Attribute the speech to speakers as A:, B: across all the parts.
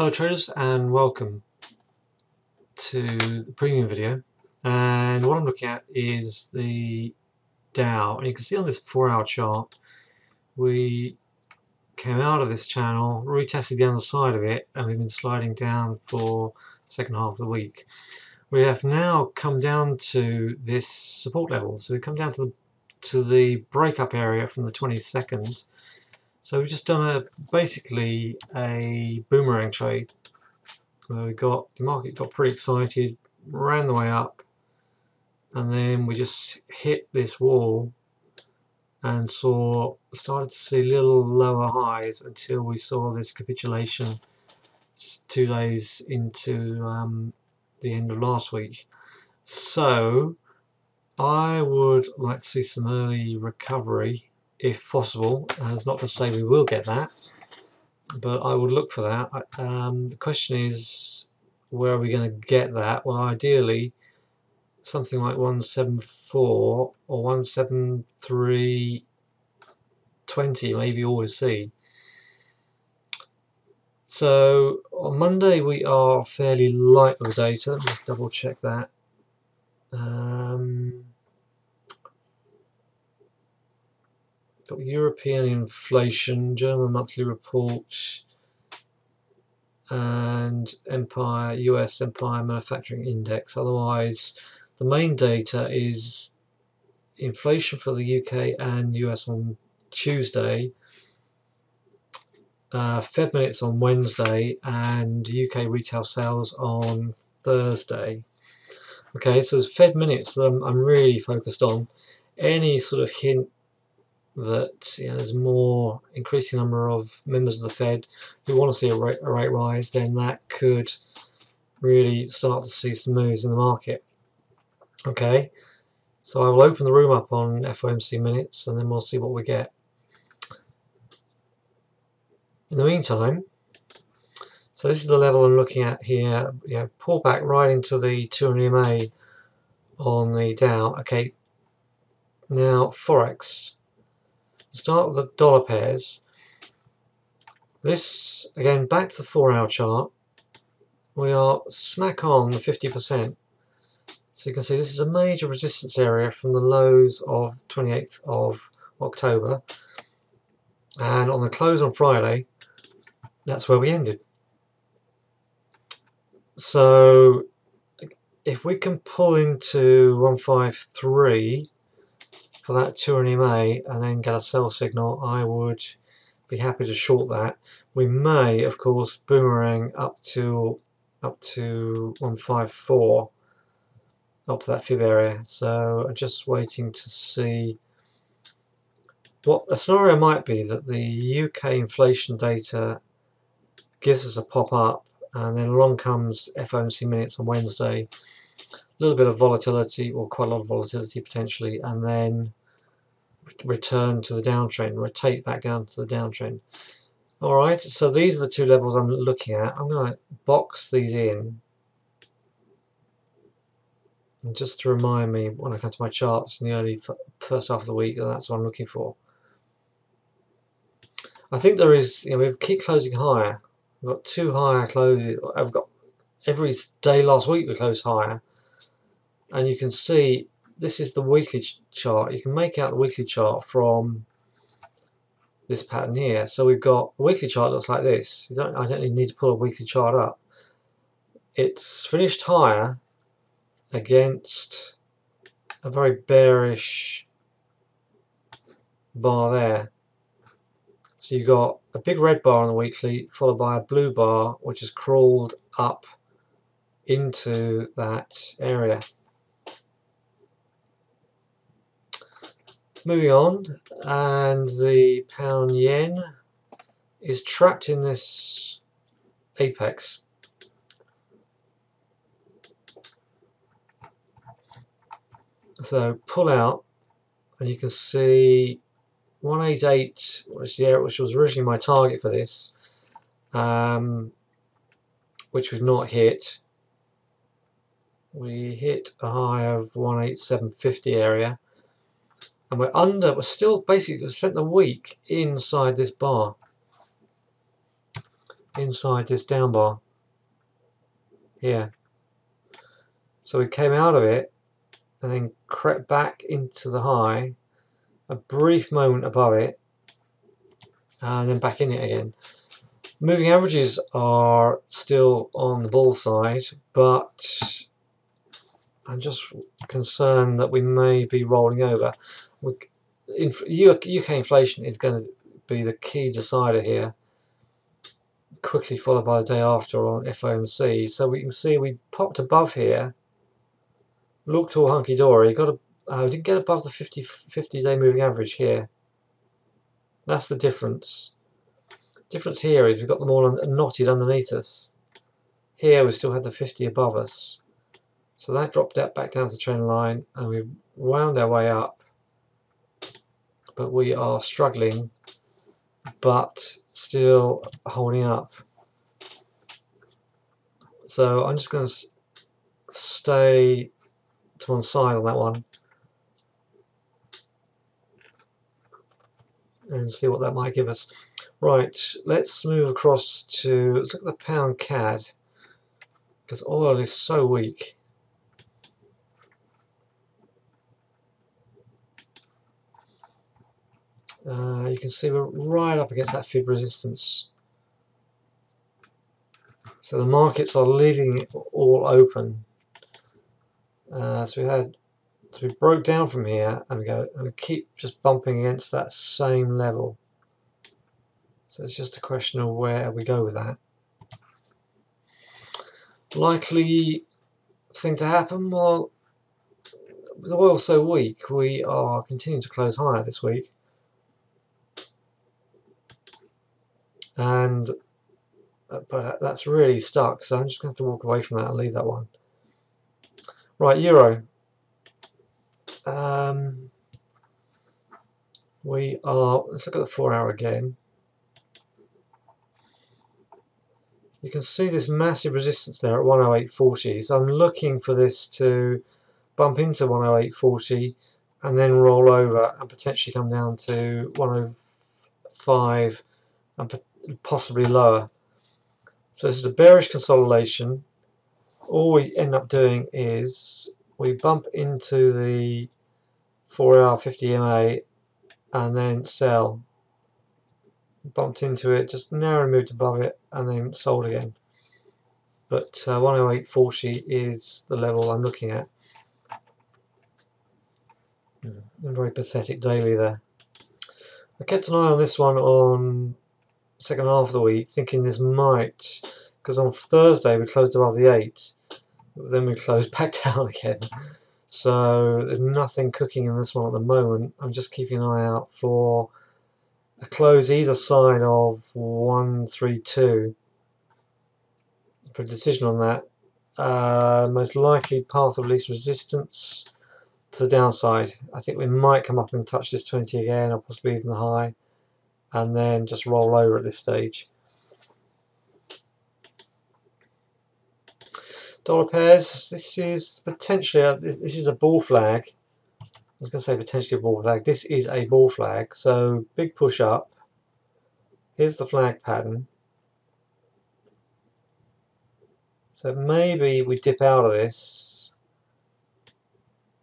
A: Hello traders, and welcome to the premium video. And what I'm looking at is the Dow, and you can see on this 4-hour chart we came out of this channel, retested the other side of it, and we've been sliding down for the second half of the week. We have now come down to this support level, so we've come down to the breakup area from the 22nd. So we've just done basically a boomerang trade. The market got pretty excited, ran the way up, and then we just hit this wall and started to see little lower highs until we saw this capitulation 2 days into the end of last week. So I would like to see some early recovery if possible. That's not to say we will get that, but I would look for that. The question is, where are we going to get that? Well, ideally something like 174 or 173.20 maybe all we see. So on Monday we are fairly light with the data. Let me just double check that. Got European inflation, German monthly report, and US Empire Manufacturing Index. Otherwise, the main data is inflation for the UK and US on Tuesday, Fed minutes on Wednesday, and UK retail sales on Thursday. Okay, so there's Fed minutes that I'm really focused on. Any sort of hint that there's more increasing number of members of the Fed who want to see a rate rise, then that could really start to see some moves in the market. Okay, so I will open the room up on FOMC minutes and then we'll see what we get. In the meantime, so this is the level I'm looking at here. Pull back right into the 200 EMA on the Dow. Okay, now Forex. Start with the dollar pairs. This, again, back to the 4-hour chart. We are smack on the 50%. So you can see this is a major resistance area from the lows of 28th of October. And on the close on Friday, that's where we ended. So if we can pull into 153 for that 200 EMA and then get a sell signal, I would be happy to short that. We may, of course, boomerang up to 154, up to that fib area. So I'm just waiting to see what a scenario might be, that the UK inflation data gives us a pop up, and then along comes FOMC minutes on Wednesday, a little bit of volatility, or quite a lot of volatility potentially, and then return to the downtrend, rotate back down to the downtrend. Alright, so these are the two levels I'm looking at. I'm going to box these in, and just to remind me when I come to my charts in the early first half of the week, that's what I'm looking for. I think there is, we keep closing higher. We've got two higher closes. I've got every day last week we closed higher, and you can see this is the weekly chart. You can make out the weekly chart from this pattern here. So we've got a weekly chart looks like this. I don't even need to pull a weekly chart up. It's finished higher against a very bearish bar there. So you've got a big red bar on the weekly, followed by a blue bar, which has crawled up into that area. Moving on, and the pound yen is trapped in this apex. So pull out, and you can see 188, which was originally my target for this, which we've not hit. We hit a high of 187.50 area, and we're still basically spent the week inside this bar. inside this down bar here. So we came out of it and then crept back into the high, a brief moment above it, and then back in it again. Moving averages are still on the bull side, but I'm just concerned that we may be rolling over. UK inflation is going to be the key decider here, quickly followed by the day after on FOMC. So we can see we popped above here, looked all hunky-dory, didn't get above the 50-day moving average here. That's the difference. Difference here is we've got them all knotted underneath us. Here we still had the 50 above us. So that dropped that back down to the trend line and we wound our way up. But we are struggling, but still holding up. So I'm just going to stay to one side on that one and see what that might give us. Right, let's move across to, let's look at the pound CAD, because oil is so weak. You can see we're right up against that fib resistance. So the markets are leaving it all open. So we broke down from here and we keep just bumping against that same level. So it's just a question of where we go with that. Likely thing to happen, well, with oil so weak, we are continuing to close higher this week. And but that's really stuck, so I'm just going to have to walk away from that and leave that one. Right, euro. Let's look at the 4 hour again. You can see this massive resistance there at 108.40, so I'm looking for this to bump into 108.40 and then roll over and potentially come down to 105 and possibly lower. So this is a bearish consolidation. All we end up doing is we bump into the 4 hour 50 MA and then sell. Bumped into it, just narrowly moved above it and then sold again. But 108.40 is the level I'm looking at. A very pathetic daily there. I kept an eye on this one on the second half of the week, thinking this might, because on Thursday we closed above the 8, but then we closed back down again. So there's nothing cooking in this one at the moment. I'm just keeping an eye out for a close either side of 132 for a decision on that. Most likely path of least resistance to the downside. I think we might come up and touch this 20 again, or possibly even the high, and then just roll over at this stage. Dollar pairs, this is potentially this is a bull flag. I was going to say potentially a bull flag. This is a bull flag, so big push up. Here's the flag pattern. So maybe we dip out of this,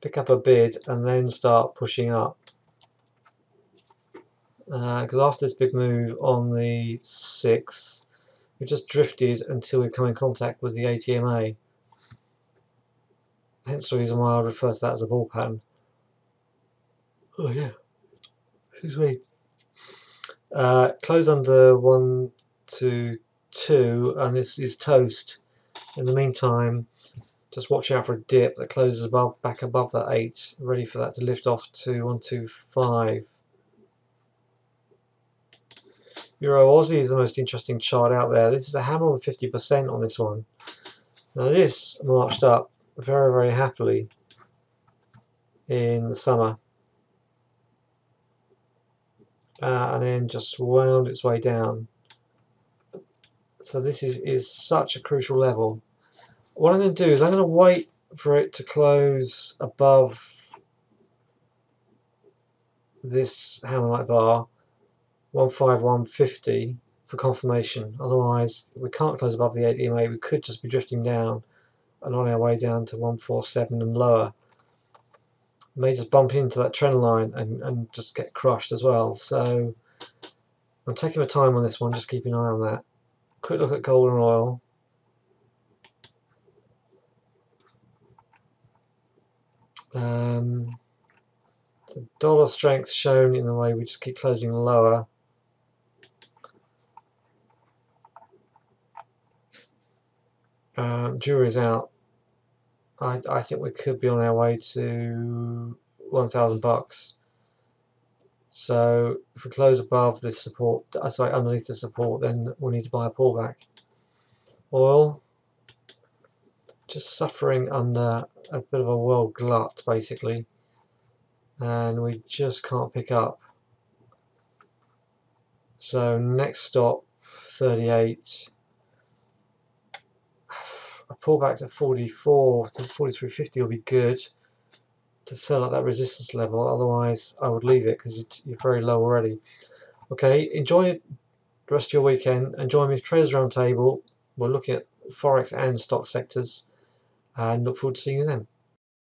A: pick up a bid, and then start pushing up. Because after this big move on the 6th, we just drifted until we come in contact with the ATMA. Hence the reason why I refer to that as a bull pattern. Oh yeah, excuse me. Close under 1 to 2, and this is toast. In the meantime, just watch out for a dip that closes back above that 8, ready for that to lift off to 125. Euro Aussie is the most interesting chart out there. This is a hammer on the 50% on this one. Now this marched up very, very happily in the summer. And then just wound its way down. So this is such a crucial level. What I'm going to do is I'm going to wait for it to close above this hammer-like bar, 151.50, for confirmation. Otherwise, we can't close above the 8 EMA. We could just be drifting down and on our way down to 147 and lower. May just bump into that trend line and just get crushed as well. So I'm taking my time on this one, just keeping an eye on that. Quick look at gold and oil. The dollar strength shown in the way we just keep closing lower. Jury's out. I think we could be on our way to $1,000. So if we close above this support, sorry, underneath the support, then we'll need to buy a pullback. Oil, just suffering under a bit of a world glut basically, and we just can't pick up. So next stop 38. A pullback to 44 to 43.50 will be good to sell at that resistance level. Otherwise, I would leave it because you're very low already. Okay, enjoy the rest of your weekend and join me for Traders Roundtable. We're looking at Forex and stock sectors, and look forward to seeing you then.